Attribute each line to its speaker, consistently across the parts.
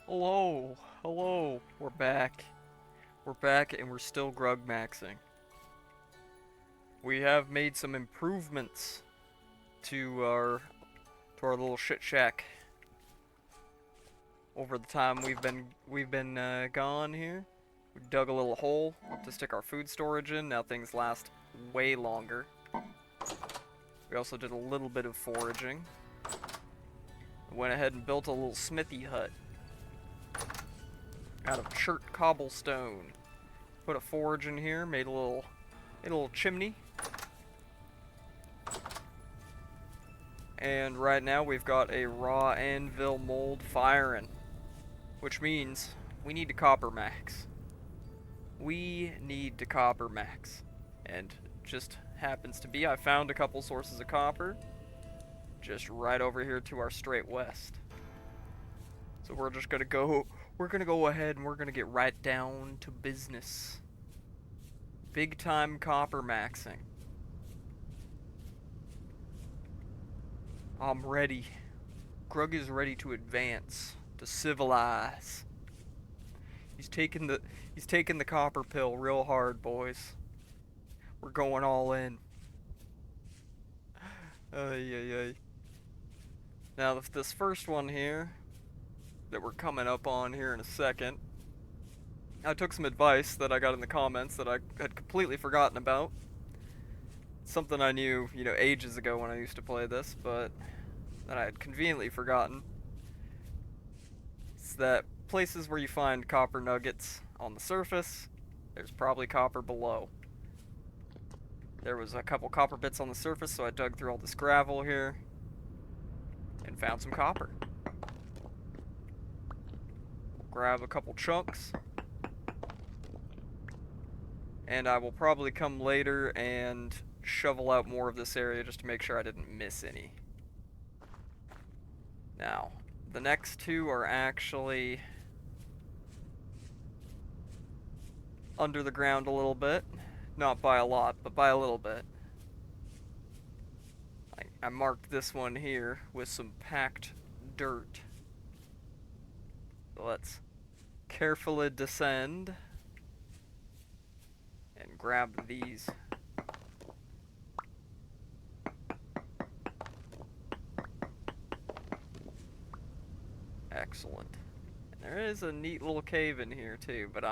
Speaker 1: Hello, hello, we're back. We're back and we're still grug maxing. We have made some improvements to our little shit shack over the time we've been gone here. We dug a little hole to stick our food storage in. Now things last way longer. We also did a little bit of foraging. Went ahead and built a little smithy hut out of chert cobblestone. Put a forge in here, made a little chimney. And right now we've got a raw anvil mold firing, which means we need to copper max. We need to copper max. And just happens to be I found a couple sources of copper just right over here to our straight west. So we're gonna go ahead and we're gonna get right down to business. Big time copper maxing. I'm ready. Grug is ready to advance, to civilize. He's taking the copper pill real hard, boys. We're going all in. Ay ay ay. Now this first one here that we're coming up on here in a second, I took some advice that I got in the comments that I had completely forgotten about. Something I knew, ages ago when I used to play this, but that I had conveniently forgotten. It's that places where you find copper nuggets on the surface, there's probably copper below. There was a couple copper bits on the surface, so I dug through all this gravel here and found some copper. Grab a couple chunks, and I will probably come later and shovel out more of this area just to make sure I didn't miss any. Now, the next two are actually under the ground a little bit. Not by a lot, but by a little bit. I marked this one here with some packed dirt. So let's carefully descend and grab these. Excellent. And there is a neat little cave in here too, but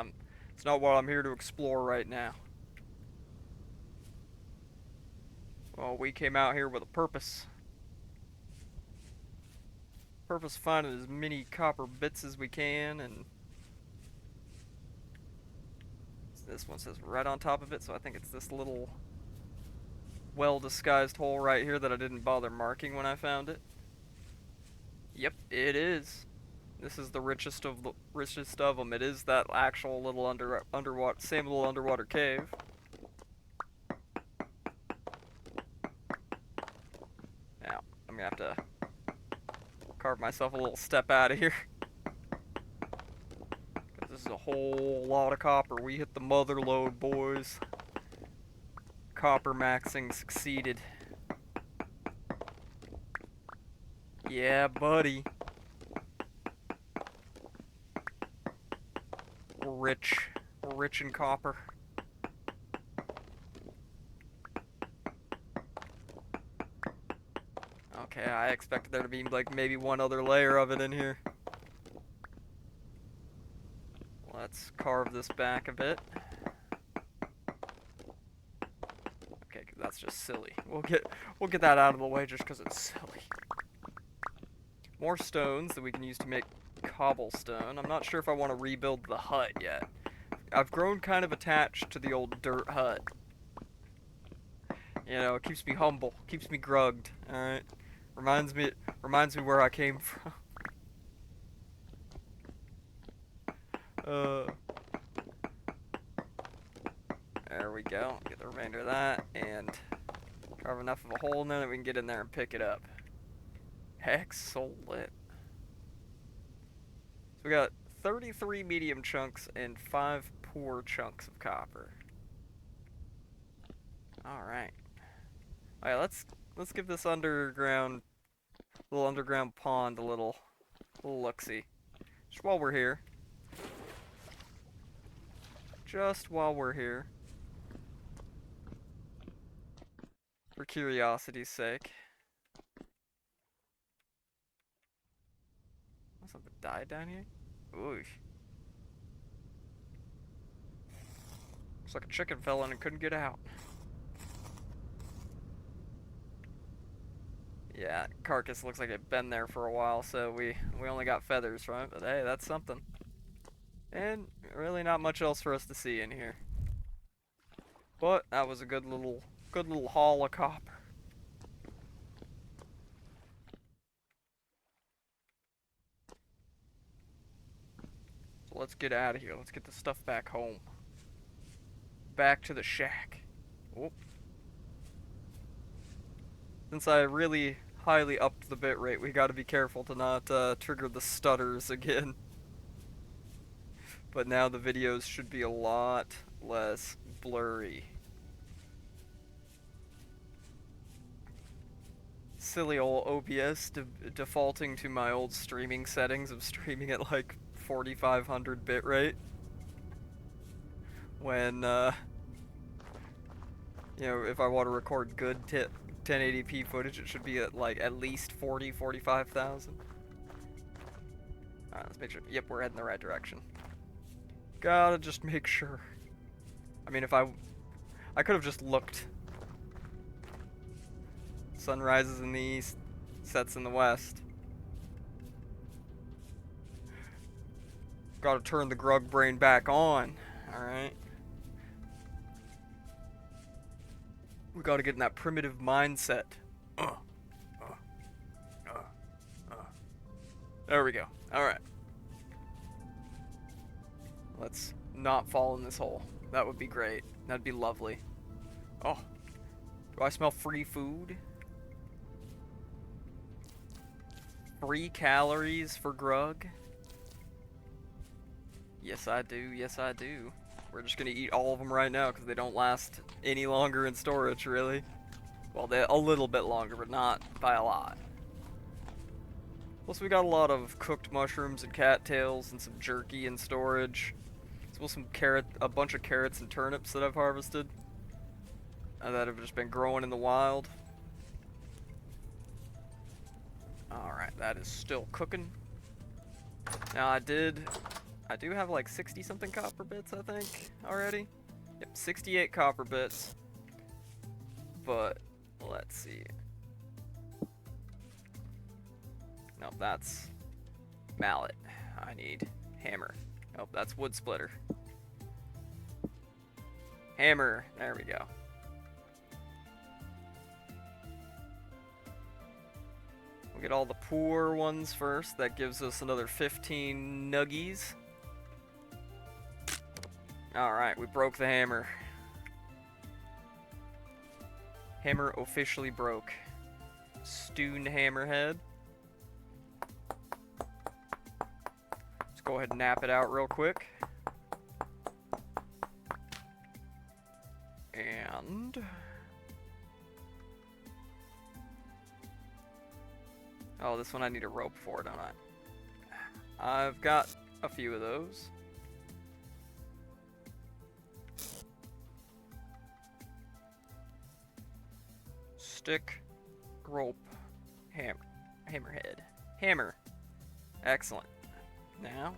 Speaker 1: it's not what I'm here to explore right now. Well, we came out here with a purpose. Purpose of finding as many copper bits as we can, and this one says right on top of it, so I think it's this little well-disguised hole right here that I didn't bother marking when I found it. Yep, it is. This is the richest of them. It is that actual little same little underwater cave. Now, I'm gonna have to carve myself a little step out of here. Because this is a whole lot of copper. We hit the mother lode, boys. Copper maxing succeeded. Yeah, buddy. We're rich. We're rich in copper. Okay, I expected there to be like maybe one other layer of it in here. Let's carve this back a bit. Okay, that's just silly. We'll get that out of the way just because it's silly. More stones that we can use to make cobblestone. I'm not sure if I want to rebuild the hut yet. I've grown kind of attached to the old dirt hut. It keeps me humble, keeps me grugged. All right, reminds me where I came from. There we go. Get the remainder of that and carve enough of a hole in there that we can get in there and pick it up. Excellent. So we got 33 medium chunks and 5 poor chunks of copper. Alright. Alright, let's give this little underground pond a little look-see. Just while we're here. Just while we're here. For curiosity's sake. Something died down here? Ooh. Looks like a chicken fell in and couldn't get out. Yeah, carcass looks like it'd been there for a while, so we only got feathers from it, but hey, that's something. And really not much else for us to see in here. But that was a good little haul of copper. So let's get out of here. Let's get the stuff back home. Back to the shack. Oh. Since I really highly upped the bitrate, we gotta be careful to not trigger the stutters again. But now the videos should be a lot less blurry. Silly old OBS defaulting to my old streaming settings of streaming at like 4500 bitrate. When, you know, if I want to record good 1080p footage, it should be at like at least 45,000. Alright, let's make sure. Yep, we're heading the right direction. Gotta just make sure. I mean, if I could have just looked. Sun rises in the east, sets in the west. Gotta turn the Grug brain back on, alright? We gotta get in that primitive mindset. There we go. Alright. Let's not fall in this hole. That would be great. That'd be lovely. Oh. Do I smell free food? Free calories for Grug? Yes, I do. Yes, I do. We're just gonna eat all of them right now because they don't last any longer in storage, really. Well, they're a little bit longer, but not by a lot. Plus, we got a lot of cooked mushrooms and cattails and some jerky in storage. As well, a bunch of carrots and turnips that I've harvested that have just been growing in the wild. Alright, that is still cooking. Now, I do have like 60 something copper bits, I think, already. Yep, 68 copper bits. But, let's see. No, that's mallet. I need hammer. Nope, that's wood splitter. Hammer. There we go. We'll get all the poor ones first. That gives us another 15 nuggies. Alright, we broke the hammer. Hammer officially broke. Stone hammerhead. Let's go ahead and nap it out real quick. And oh, this one I need a rope for, don't I? I've got a few of those. Stick, rope, hammerhead. Hammer. Excellent. Now,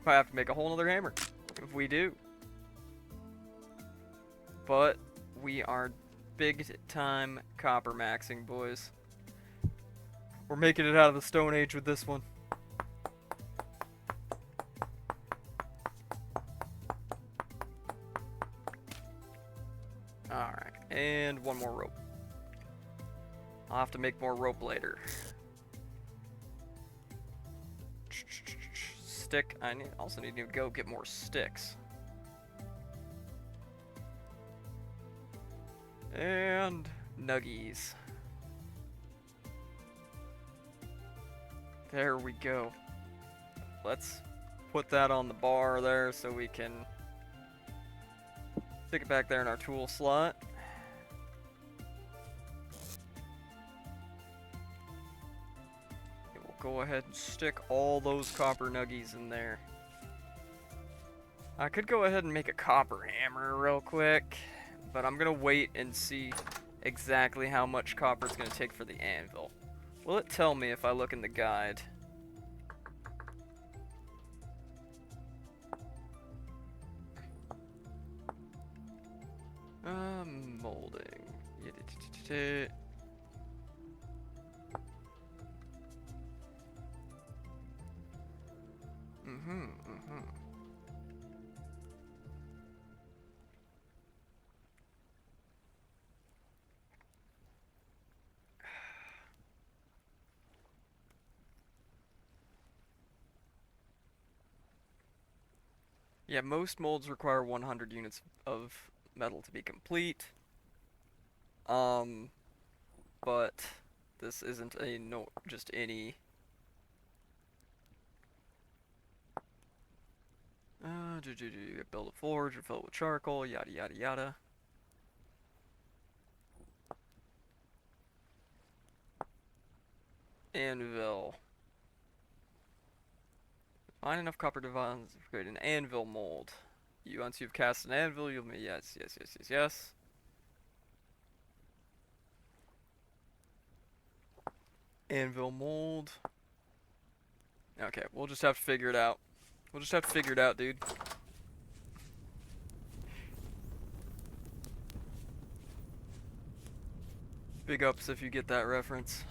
Speaker 1: I have to make a whole nother hammer. If we do. But we are big time copper maxing, boys. We're making it out of the Stone Age with this one. Alright, and one more rope. I'll have to make more rope later. Stick. I also need to go get more sticks. And nuggies. There we go. Let's put that on the bar there so we can stick it back there in our tool slot. go ahead and stick all those copper nuggies in there. I could go ahead and make a copper hammer real quick, but I'm gonna wait and see exactly how much copper it's gonna take for the anvil. Will it tell me if I look in the guide? Molding. Yeah, most molds require 100 units of metal to be complete. But this isn't a just any. Build a forge, fill it with charcoal, yada yada yada. Anvil. Find enough copper divides to create an anvil mold. Once you've cast an anvil, you'll make yes. Anvil mold. Okay, we'll just have to figure it out. Dude. Big ups if you get that reference.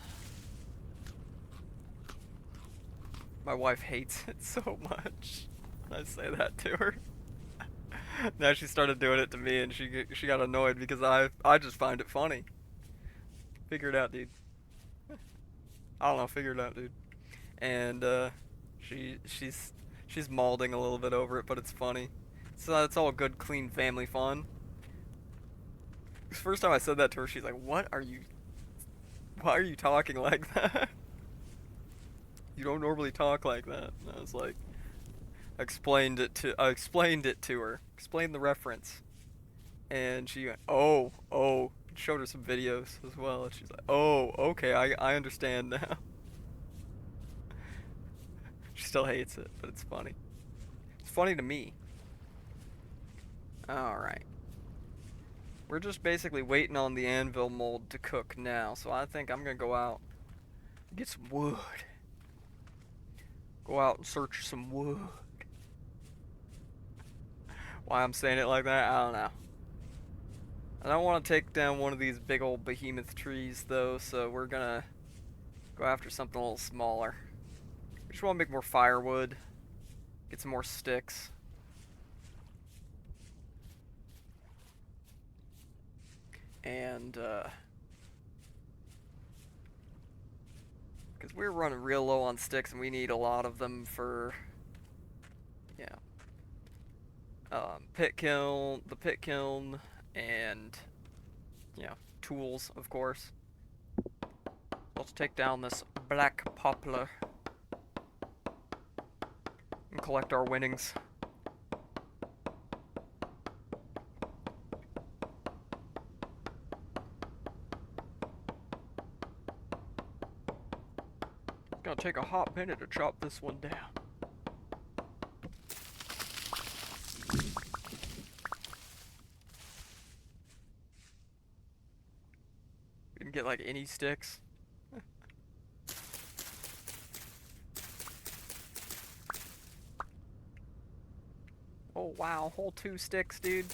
Speaker 1: My wife hates it so much. I say that to her. Now she started doing it to me, and she got annoyed because I just find it funny. Figure it out, dude. I don't know, figure it out, dude. And she's mauling a little bit over it, but it's funny. So it's all good, clean family fun. The first time I said that to her, she's like, why are you talking like that? You don't normally talk like that. And I was like, I explained it to her. Explained the reference. And she went, oh. Showed her some videos as well. And she's like, oh, okay, I understand now. She still hates it, but it's funny. It's funny to me. Alright. We're just basically waiting on the anvil mold to cook now. So I think I'm going to go out and get some wood. Go out and search some wood. Why I'm saying it like that, I don't know. I don't want to take down one of these big old behemoth trees though, so we're gonna go after something a little smaller. We just want to make more firewood, get some more sticks. And because we're running real low on sticks and we need a lot of them for, yeah. The pit kiln, and, you know, tools, of course. Let's take down this black poplar and collect our winnings. It's gonna take a hot minute to chop this one down. We can get like any sticks. Oh wow, whole 2 sticks, dude.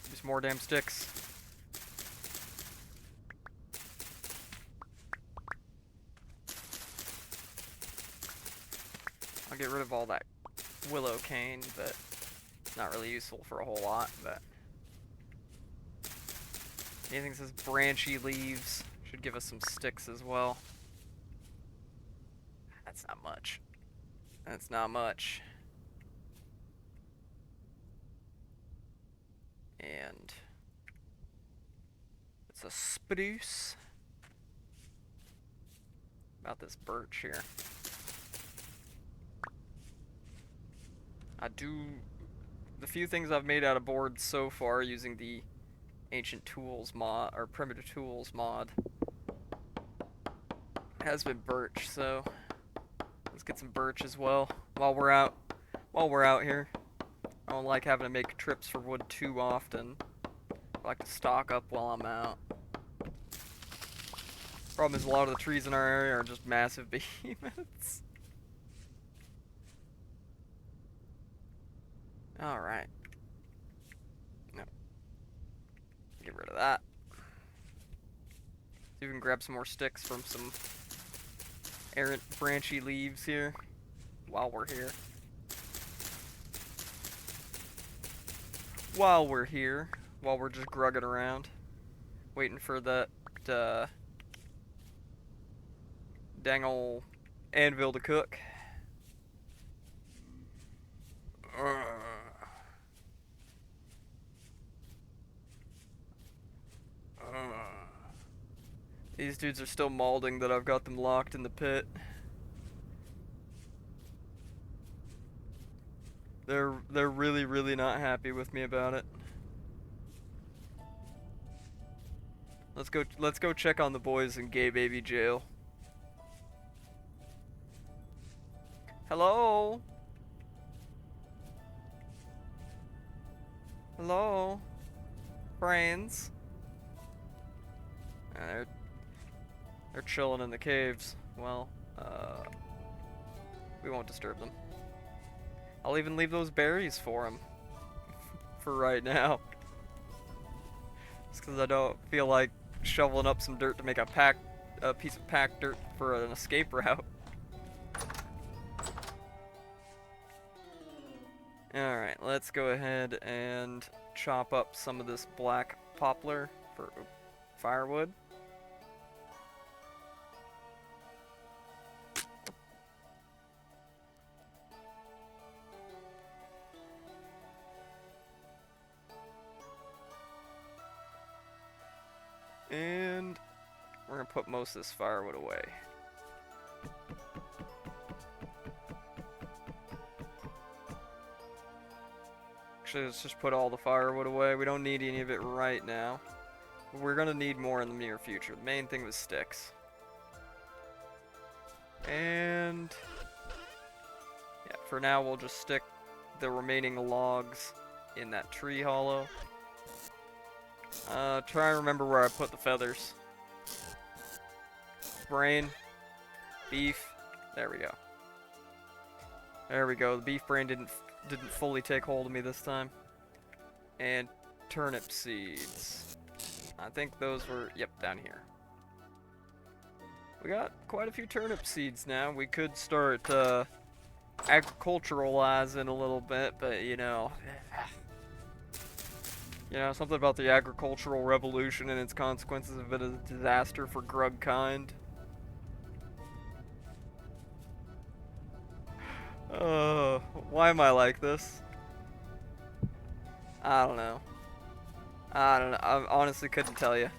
Speaker 1: Just more damn sticks. I'll get rid of all that willow cane, but it's not really useful for a whole lot, but anything that says branchy leaves should give us some sticks as well. That's not much. That's not much. And it's a spruce. About this birch here. The few things I've made out of boards so far using the ancient tools mod, or primitive tools mod, has been birch, so let's get some birch as well while we're out. While we're out here, I don't like having to make trips for wood too often. I like to stock up while I'm out. Problem is, a lot of the trees in our area are just massive behemoths. Alright. No. Get rid of that. See if we can grab some more sticks from some errant branchy leaves here while we're here. While we're just grugging around, waiting for that dang ol' anvil to cook. These dudes are still mauling that I've got them locked in the pit. They're really, really not happy with me about it. Let's go check on the boys in gay baby jail. Hello? Hello? Friends? They're chilling in the caves. Well, we won't disturb them. I'll even leave those berries for them. For right now. Just because I don't feel like shoveling up some dirt to make a piece of packed dirt for an escape route. Alright, let's go ahead and chop up some of this black poplar for firewood. And we're gonna put most of this firewood away. Actually, let's just put all the firewood away. We don't need any of it right now. We're gonna need more in the near future. The main thing was sticks. And yeah, for now we'll just stick the remaining logs in that tree hollow. Try and remember where I put the feathers. Brain. Beef. There we go. There we go. The beef brain didn't fully take hold of me this time. And turnip seeds. I think those were, yep, down here. We got quite a few turnip seeds now. We could start agriculturalizing a little bit, but you know, something about the agricultural revolution and its consequences have been a disaster for Grug kind. Why am I like this? I don't know. I honestly couldn't tell you.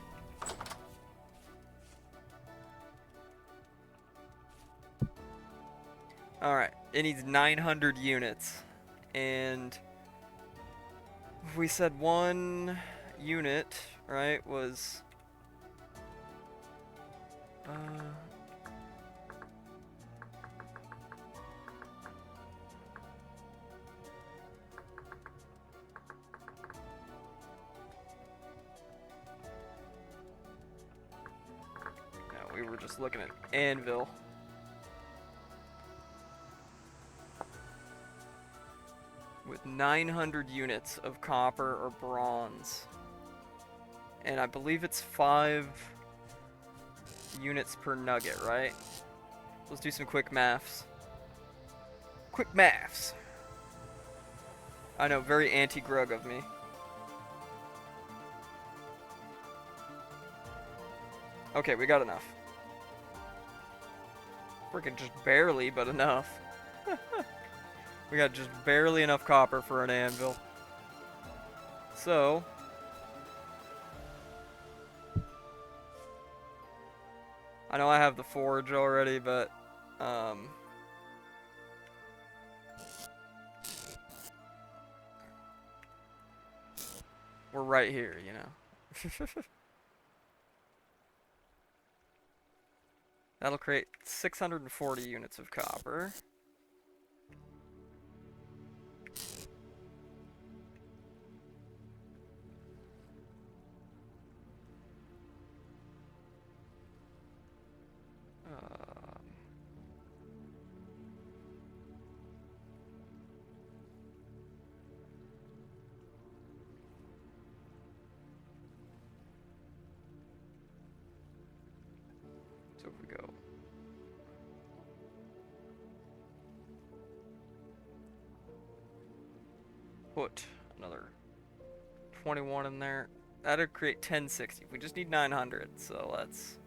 Speaker 1: Alright, it needs 900 units. And we said one unit, right, was... No, we were just looking at anvil. With 900 units of copper or bronze. And I believe it's 5 units per nugget, right? Let's do some quick maths. Quick maths! I know, very anti-Grug of me. Okay, we got enough. Freaking just barely, but enough. We got just barely enough copper for an anvil. So... I know I have the forge already, but... we're right here, you know. That'll create 640 units of copper. So if we go put another 21 in there, that'd create 1060. We just need 900, so let's...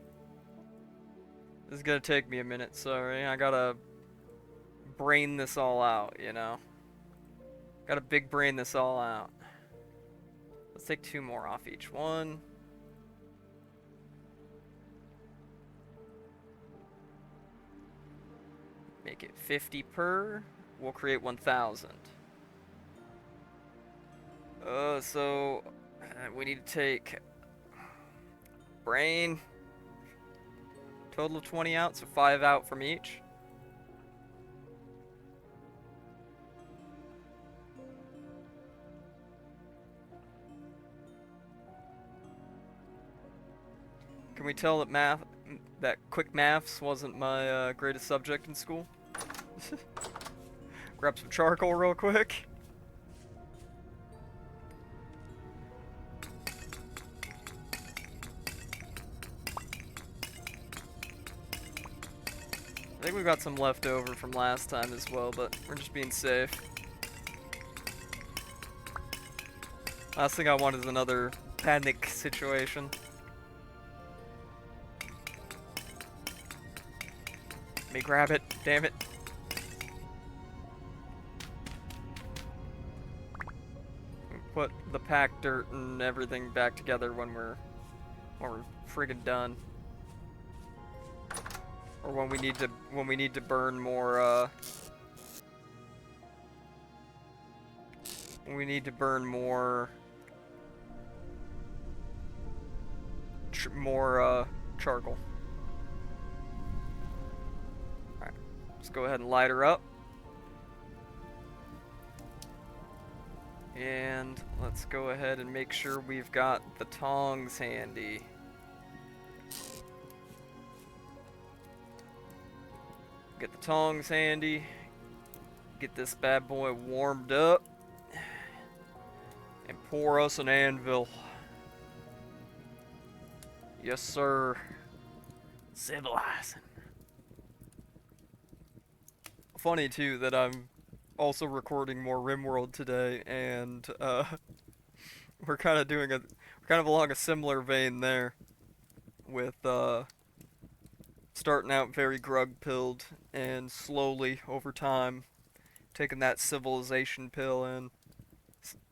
Speaker 1: This is gonna take me a minute, sorry. I gotta brain this all out, you know? Gotta big brain this all out. Let's take 2 more off each one. Make it 50 per. We'll create 1,000. So we need to take brain. Total of 20 out, so 5 out from each. Can we tell that quick maths wasn't my greatest subject in school? Grab some charcoal real quick. I think we've got some left over from last time as well, but we're just being safe. Last thing I want is another panic situation. Let me grab it, damn it. Put the packed dirt and everything back together when we're friggin' done. Or when we need to burn more we need to burn more charcoal. Alright, let's go ahead and light her up. And let's go ahead and make sure we've got the tongs handy. Get the tongs handy. Get this bad boy warmed up. And pour us an anvil. Yes, sir. Civilizing. Funny, too, that I'm also recording more RimWorld today, and we're kind of along a similar vein there, with starting out very Grug-pilled, and slowly, over time, taking that civilization pill and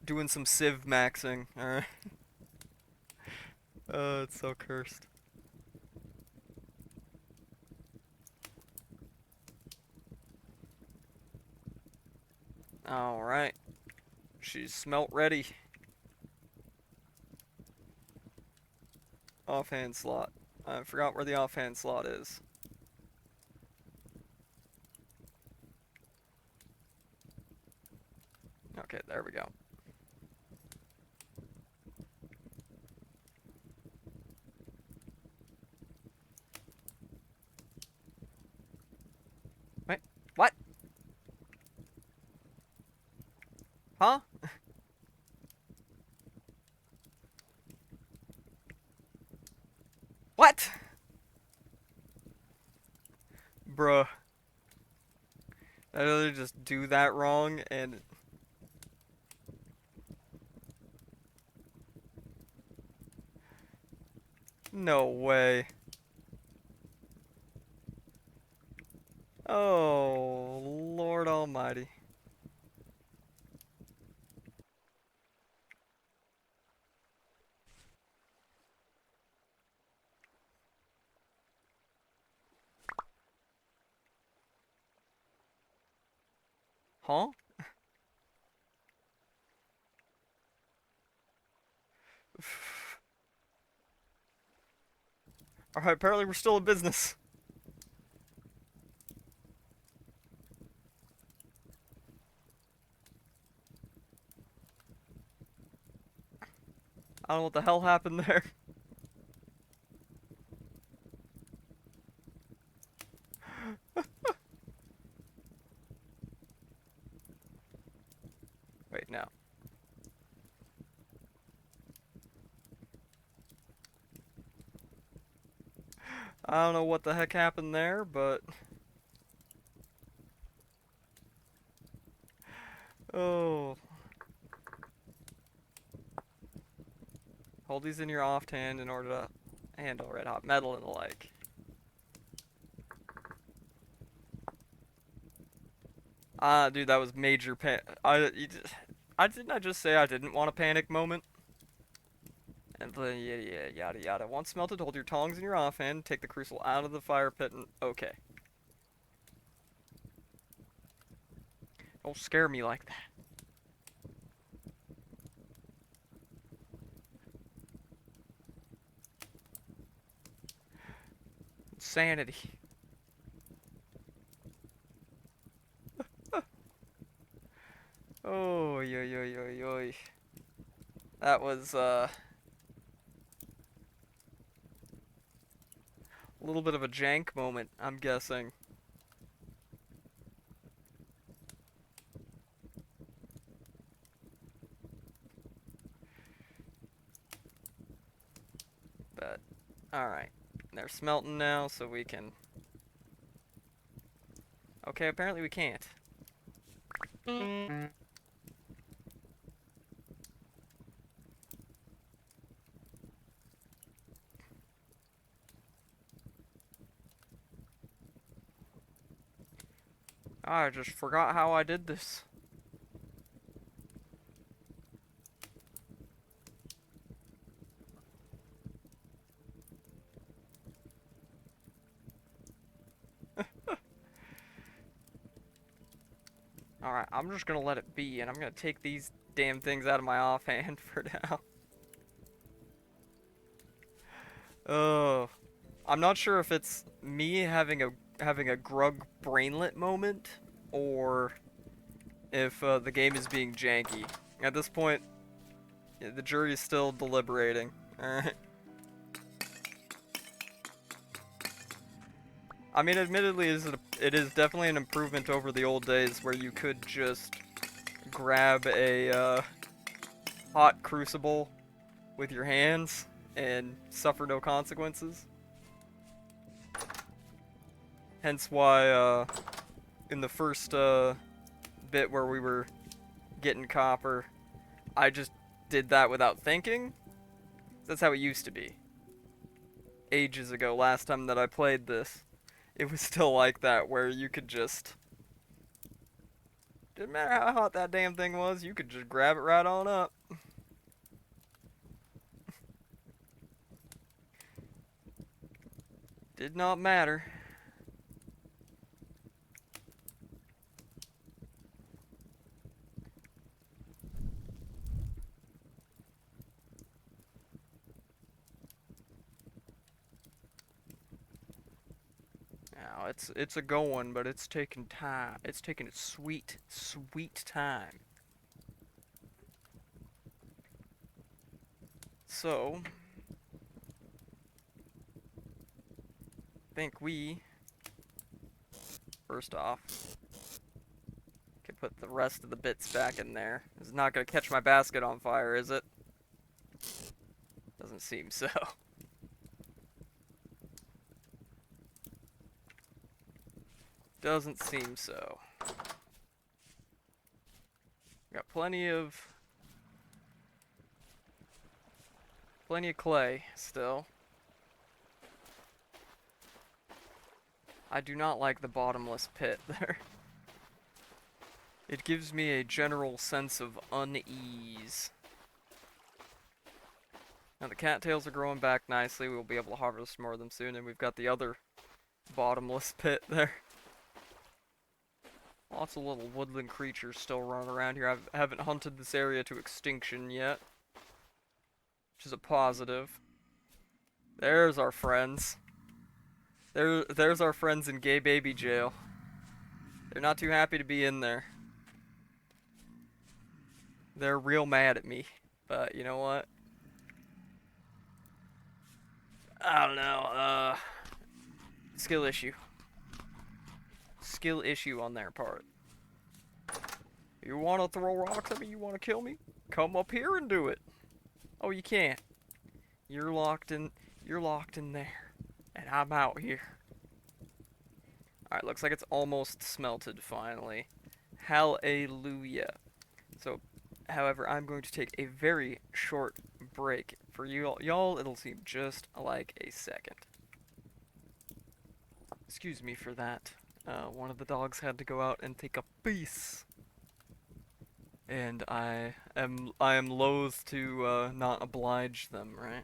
Speaker 1: doing some civ maxing, alright? It's so cursed. Alright. She's smelt ready. Offhand slot. I forgot where the offhand slot is. Okay, there we go. Wait, what? Huh? What? Bruh. I literally just do that wrong and... No way. Oh, Lord Almighty. Huh? Alright, apparently we're still in business. I don't know what the hell happened there. Wait, no. I don't know what the heck happened there, but... Oh. Hold these in your offhand in order to handle red hot metal and the like. Dude, that was major didn't I just say I didn't want a panic moment? And then, yeah, yada yada. Once melted, hold your tongs in your offhand, take the crucible out of the fire pit, and okay. Don't scare me like that. Insanity. Oh, yo, yo, yo, yo. That was, a little bit of a jank moment, I'm guessing. But, alright. They're smelting now, so we can... Okay, apparently we can't. I just forgot how I did this. Alright, I'm just gonna let it be, and I'm gonna take these damn things out of my offhand for now. Oh, I'm not sure if it's me having a Grug brainlet moment, or if the game is being janky. At this point, yeah, the jury is still deliberating. Alright. I mean, admittedly, it is definitely an improvement over the old days where you could just grab a hot crucible with your hands and suffer no consequences. Hence why, in the first bit where we were getting copper, I just did that without thinking. That's how it used to be. Ages ago, last time that I played this, it was still like that, where you could just... Didn't matter how hot that damn thing was, you could just grab it right on up. Did not matter. Now, it's a going, but it's taking time. It's taking its sweet, sweet time. So, I think we, first off, can put the rest of the bits back in there. It's not gonna catch my basket on fire, is it? Doesn't seem so. Doesn't seem so. Got plenty of clay still. I do not like the bottomless pit there. It gives me a general sense of unease. Now the cattails are growing back nicely. We'll be able to harvest more of them soon, and we've got the other bottomless pit there. Lots of little woodland creatures still running around here. I haven't hunted this area to extinction yet, which is a positive. There's our friends. There's our friends in gay baby jail. They're not too happy to be in there. They're real mad at me, but you know what? I don't know, skill issue. Skill issue on their part. You wanna throw rocks at me? You wanna kill me? Come up here and do it. Oh, you can't. You're locked in. You're locked in there. And I'm out here. Alright, looks like it's almost smelted finally. Hallelujah. So, however, I'm going to take a very short break. For y'all, it'll seem just like a second. Excuse me for that. One of the dogs had to go out and take a piss. And I am loath to not oblige them, right?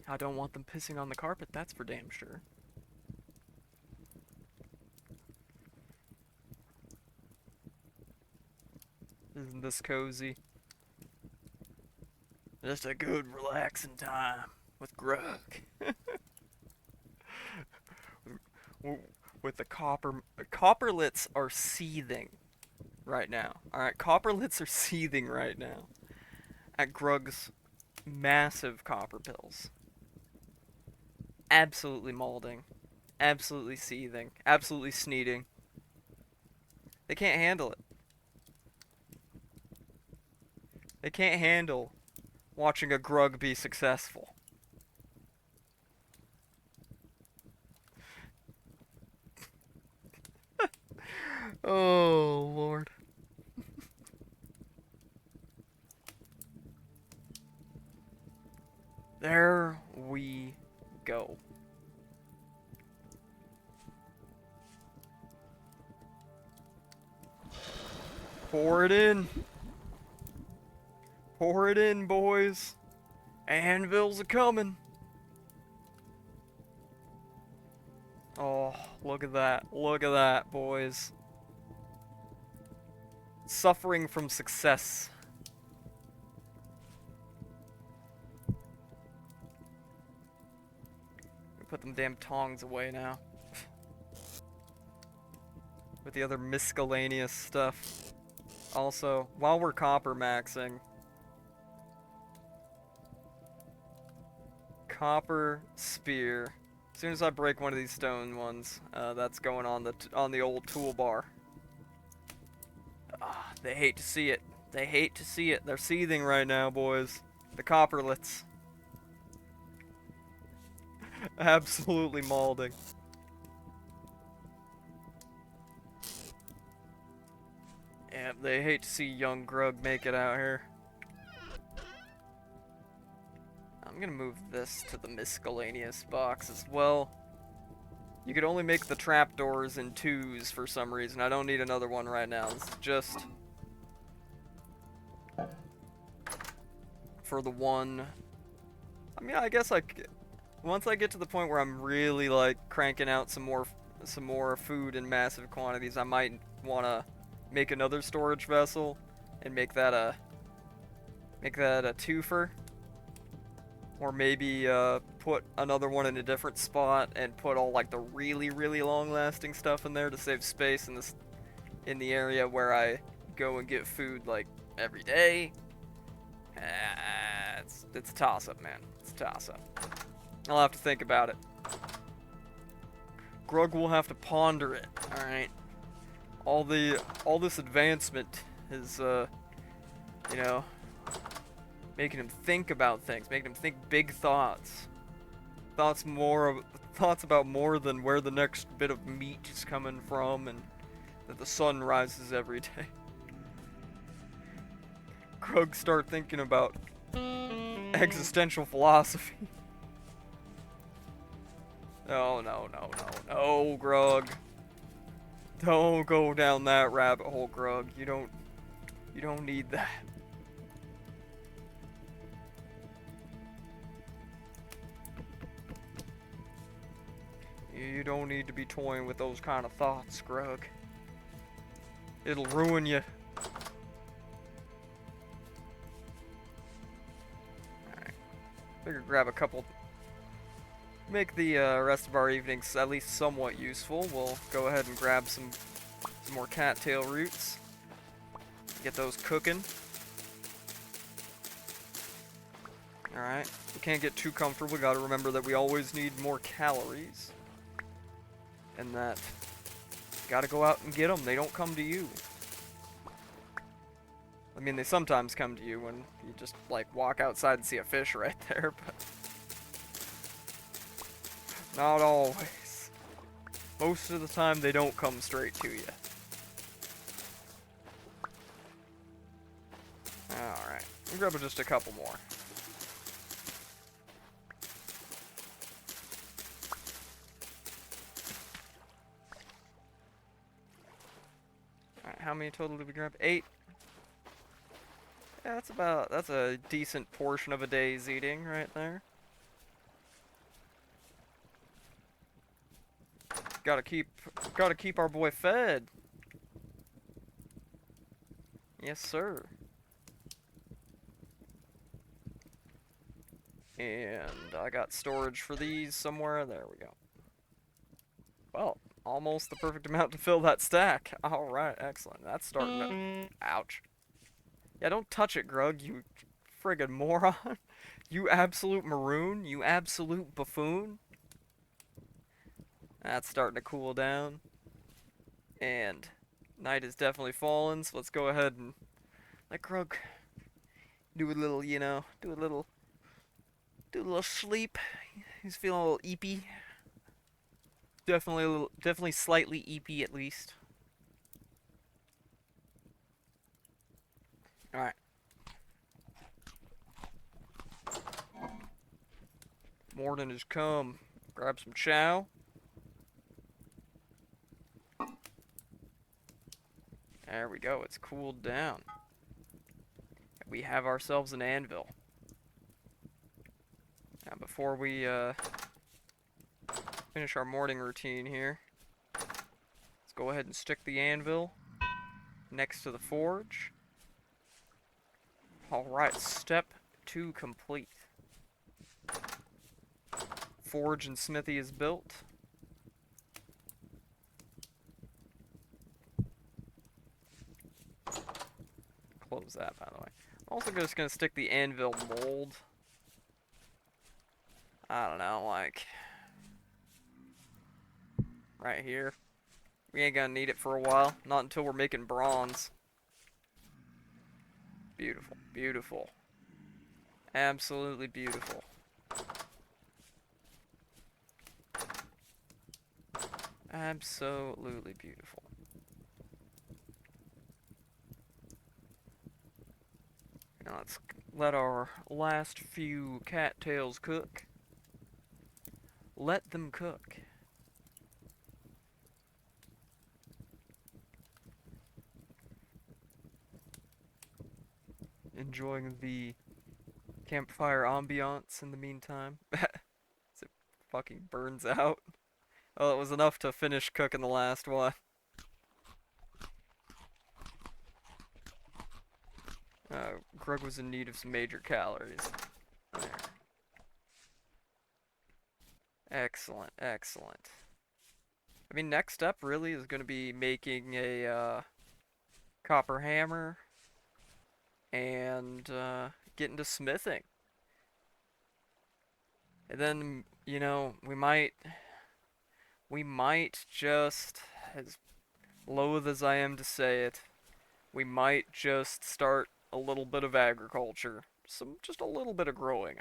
Speaker 1: I don't want them pissing on the carpet, that's for damn sure. Isn't this cozy? Just a good relaxing time with Grug. With the Copperlets are seething right now. Alright, Copperlets are seething right now at Grug's massive copper pills. Absolutely molding. Absolutely seething. Absolutely sneeding. They can't handle it. They can't handle watching a Grug be successful. Oh, Lord. There we go. Pour it in. Pour it in, boys. Anvils are coming. Oh, look at that. Look at that, boys. Suffering from success. Put them damn tongs away now. With the other miscellaneous stuff. Also, while we're copper maxing, copper spear. As soon as I break one of these stone ones, that's going on the old toolbar. They hate to see it. They hate to see it. They're seething right now, boys. The Copperlets. Absolutely molding. Yeah, they hate to see young Grug make it out here. I'm gonna move this to the miscellaneous box as well. You could only make the trapdoors in 2s for some reason. I don't need another one right now. This is just for the one. I mean, I guess once I get to the point where I'm really like cranking out some more food in massive quantities, I might want to make another storage vessel and make that a twofer. Or maybe put another one in a different spot and put all like the really, really long-lasting stuff in there to save space in the area where I go and get food like every day. It's a toss-up, man. It's a toss-up. I'll have to think about it. Grug will have to ponder it. All right. All this advancement is, you know, making him think about things, making him think big thoughts. Thoughts about more than where the next bit of meat is coming from and that the sun rises every day. Grug start thinking about existential philosophy. No, Grug. Don't go down that rabbit hole, Grug. You don't need that. You don't need to be toying with those kind of thoughts, Grug. It'll ruin you. Alright. Figure grab a couple. Make the rest of our evenings at least somewhat useful. We'll go ahead and grab some more cattail roots. Get those cooking. Alright, we can't get too comfortable. We gotta remember that we always need more calories. And that you gotta go out and get them. They don't come to you. I mean, they sometimes come to you when you just, like, walk outside and see a fish right there, but not always. Most of the time, they don't come straight to you. Alright, we'll grab just a couple more. Alright, how many total did we grab? 8. Yeah, that's a decent portion of a day's eating right there. Gotta keep our boy fed. Yes, sir. And I got storage for these somewhere. There we go. Well, almost the perfect amount to fill that stack. Alright, excellent. That's starting to... Ouch. Yeah, don't touch it, Grug, you friggin' moron. You absolute maroon. You absolute buffoon. That's starting to cool down. And night is definitely falling, so let's go ahead and let Grug do a little, you know, do a little sleep. He's feeling a little eepy. Definitely slightly eepy at least. Alright. Morning has come. Grab some chow. There we go, it's cooled down. We have ourselves an anvil. Now before we finish our morning routine here, let's go ahead and stick the anvil next to the forge. Alright, step 2 complete. Forge and smithy is built. Close that, by the way. I'm also just gonna stick the anvil mold. I don't know, like right here. We ain't gonna need it for a while. Not until we're making bronze. Beautiful, beautiful. Absolutely beautiful. Absolutely beautiful. Now let's let our last few cattails cook. Let them cook. Enjoying the campfire ambiance in the meantime. As it fucking burns out. Oh, it was enough to finish cooking the last one. Grug was in need of some major calories. There. Excellent, excellent. I mean, next step really is going to be making a copper hammer and getting to smithing. And then, you know, we might just, as loath as I am to say it, we might just start a little bit of agriculture. Just a little bit of growing.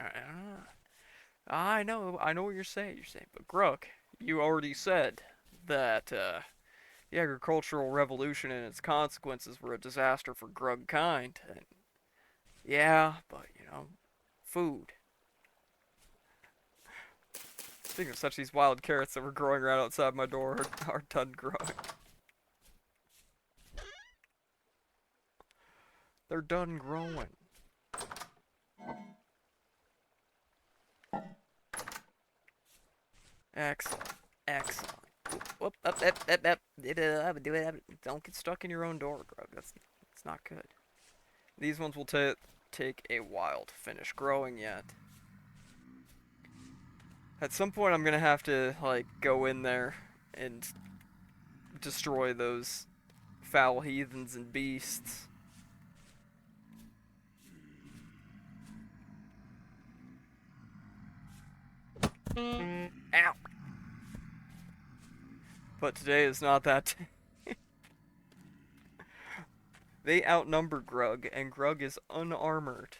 Speaker 1: I know what you're saying. But Grug, you already said that the agricultural revolution and its consequences were a disaster for Grug kind. And yeah, but you know, food. Speaking of such, these wild carrots that were growing right outside my door are done growing. They're done growing. Excellent. Excellent. Whoop, up, don't get stuck in your own door, Grug. That's not good. These ones will take a while to finish growing yet. At some point, I'm gonna have to, like, go in there and destroy those foul heathens and beasts. Ow! But today is not that. They outnumber Grug, and Grug is unarmored.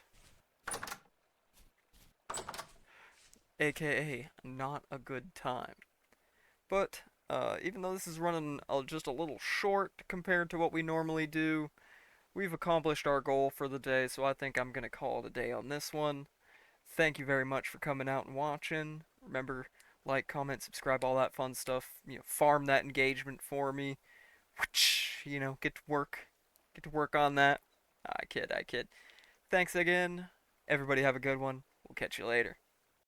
Speaker 1: AKA, not a good time. But, even though this is running just a little short compared to what we normally do, we've accomplished our goal for the day, so I think I'm gonna call it a day on this one. Thank you very much for coming out and watching. Remember, like, comment, subscribe, all that fun stuff. Farm that engagement for me. Get to work. Get to work on that. I kid. Thanks again. Everybody have a good one. We'll catch you later.